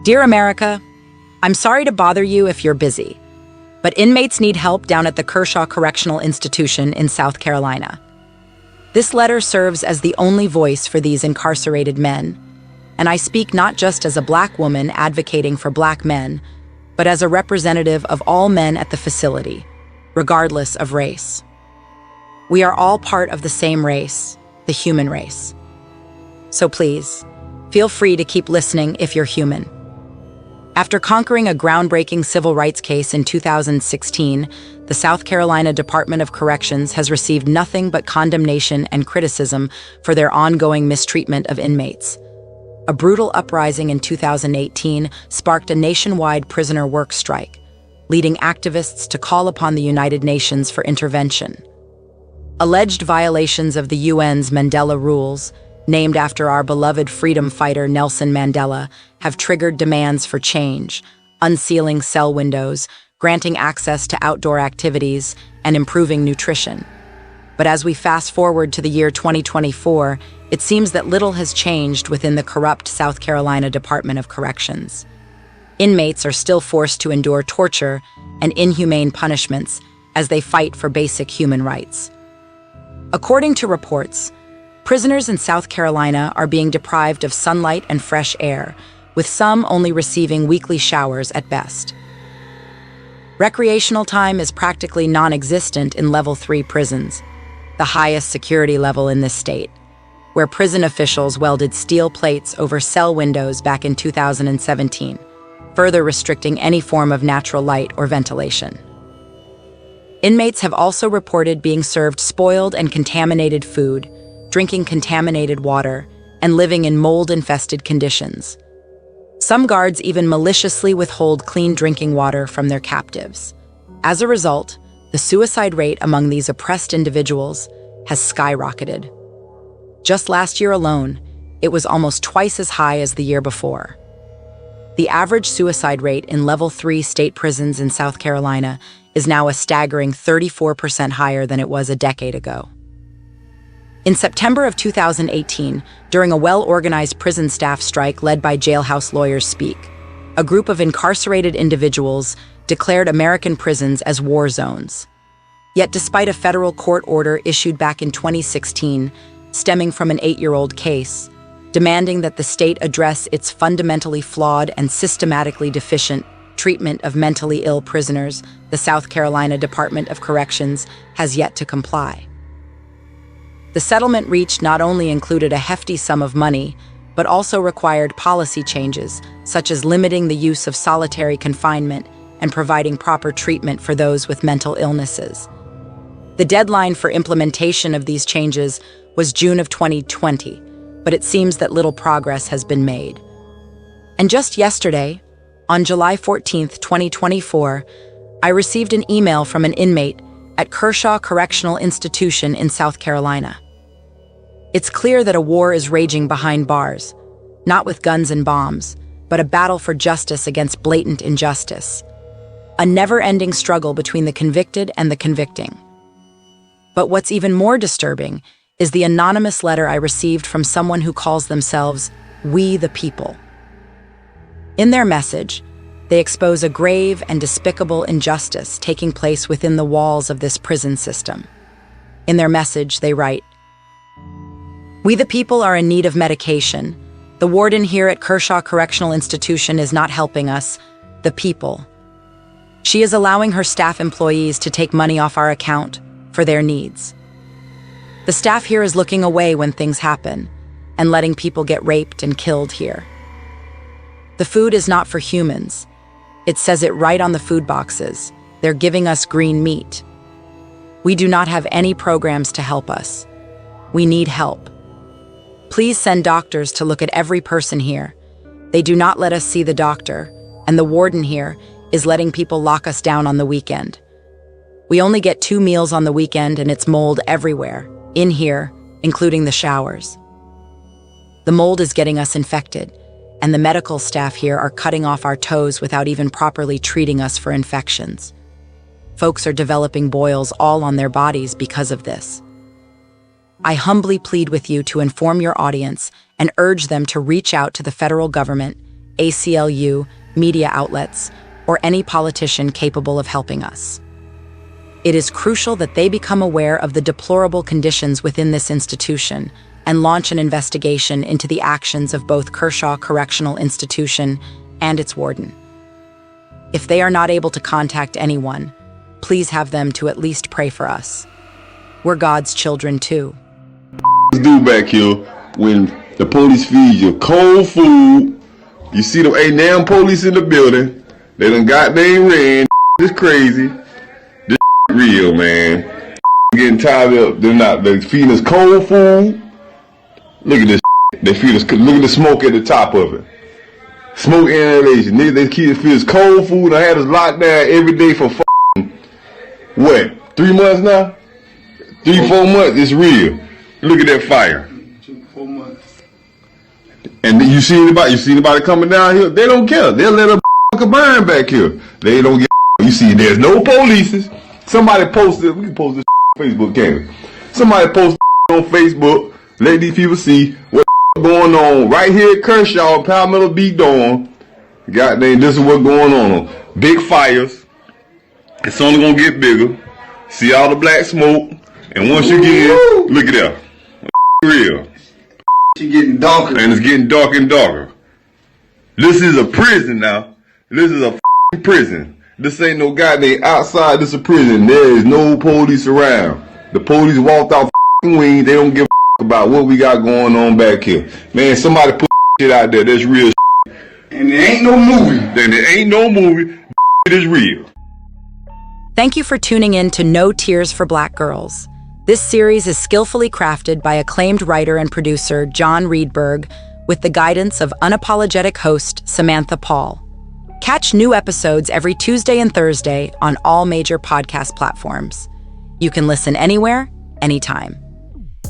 Dear America, I'm sorry to bother you if you're busy, but inmates need help down at the Kershaw Correctional Institution in South Carolina. This letter serves as the only voice for these incarcerated men, and I speak not just as a Black woman advocating for Black men, but as a representative of all men at the facility, regardless of race. We are all part of the same race, the human race. So please, feel free to keep listening if you're human. After conquering a groundbreaking civil rights case in 2016, the South Carolina Department of Corrections has received nothing but condemnation and criticism for their ongoing mistreatment of inmates. A brutal uprising in 2018 sparked a nationwide prisoner work strike, leading activists to call upon the United Nations for intervention. Alleged violations of the UN's Mandela Rules, named after our beloved freedom fighter Nelson Mandela, have triggered demands for change, unsealing cell windows, granting access to outdoor activities, and improving nutrition. But as we fast forward to the year 2024, it seems that little has changed within the corrupt South Carolina Department of Corrections. Inmates are still forced to endure torture and inhumane punishments as they fight for basic human rights. According to reports, prisoners in South Carolina are being deprived of sunlight and fresh air, with some only receiving weekly showers at best. Recreational time is practically non-existent in Level 3 prisons, the highest security level in this state, where prison officials welded steel plates over cell windows back in 2017, further restricting any form of natural light or ventilation. Inmates have also reported being served spoiled and contaminated food, drinking contaminated water, and living in mold-infested conditions. Some guards even maliciously withhold clean drinking water from their captives. As a result, the suicide rate among these oppressed individuals has skyrocketed. Just last year alone, it was almost twice as high as the year before. The average suicide rate in Level 3 state prisons in South Carolina is now a staggering 34% higher than it was a decade ago. In September of 2018, during a well-organized prison staff strike led by Jailhouse Lawyers Speak, a group of incarcerated individuals declared American prisons as war zones. Yet despite a federal court order issued back in 2016, stemming from an 8-year-old case, demanding that the state address its fundamentally flawed and systematically deficient treatment of mentally ill prisoners, the South Carolina Department of Corrections has yet to comply. The settlement reached not only included a hefty sum of money, but also required policy changes, such as limiting the use of solitary confinement and providing proper treatment for those with mental illnesses. The deadline for implementation of these changes was June of 2020, but it seems that little progress has been made. And just yesterday, on July 14, 2024, I received an email from an inmate at Kershaw Correctional Institution in South Carolina. It's clear that a war is raging behind bars, not with guns and bombs, but a battle for justice against blatant injustice. A never-ending struggle between the convicted and the convicting. But what's even more disturbing is the anonymous letter I received from someone who calls themselves We the People. In their message, they expose a grave and despicable injustice taking place within the walls of this prison system. In their message, they write, "We the people are in need of medication. The warden here at Kershaw Correctional Institution is not helping us, the people. She is allowing her staff employees to take money off our account for their needs. The staff here is looking away when things happen and letting people get raped and killed here. The food is not for humans. It says it right on the food boxes. They're giving us green meat. We do not have any programs to help us. We need help. Please send doctors to look at every person here. They do not let us see the doctor, and the warden here is letting people lock us down on the weekend. We only get 2 meals on the weekend and it's mold everywhere, in here, including the showers. The mold is getting us infected, and the medical staff here are cutting off our toes without even properly treating us for infections. Folks are developing boils all on their bodies because of this. I humbly plead with you to inform your audience and urge them to reach out to the federal government ACLU, media outlets, or any politician capable of helping us. It is crucial that they become aware of the deplorable conditions within this institution and launch an investigation into the actions of both Kershaw Correctional Institution and its warden. If they are not able to contact anyone, please have them to at least pray for us. We're God's children too. Do back here when the police feed you cold food. You see them ain't damn police in the building. They done goddamn ran. This crazy. This real, man. Getting tired of they feeding us cold food. Look at this. They feed us. Look at the smoke at the top of it. Smoke inhalation. They keep feed us cold food. I had us locked down every day for what? 3 months now? 3, 4 months. It's real. Look at that fire. 4 months. And you see anybody coming down here? They don't care. They'll let a burn back here. They don't get. You see, there's no police. Somebody posted. We can post this on Facebook, can't we? Somebody posted on Facebook. Let these people see what's going on right here at Kershaw, Palmetto Beach Dawn. Goddamn, this is what's going on. Big fires. It's only gonna get bigger. See all the black smoke. And once you get in, look at that. Real. She getting darker. And it's getting darker and darker. This is a prison now. This is a prison. This ain't no goddamn outside. This is a prison. There is no police around. The police walked out wing. They don't give a about what we got going on back here. Man, somebody put shit out there. That's real. And there ain't no movie. Then there ain't no movie. It is real. Thank you for tuning in to No Tears for Black Girls. This series is skillfully crafted by acclaimed writer and producer John Reedberg with the guidance of unapologetic host Samantha Paul. Catch new episodes every Tuesday and Thursday on all major podcast platforms. You can listen anywhere, anytime.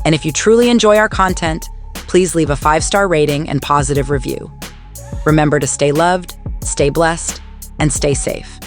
And if you truly enjoy our content, please leave a 5-star rating and positive review. Remember to stay loved, stay blessed, and stay safe.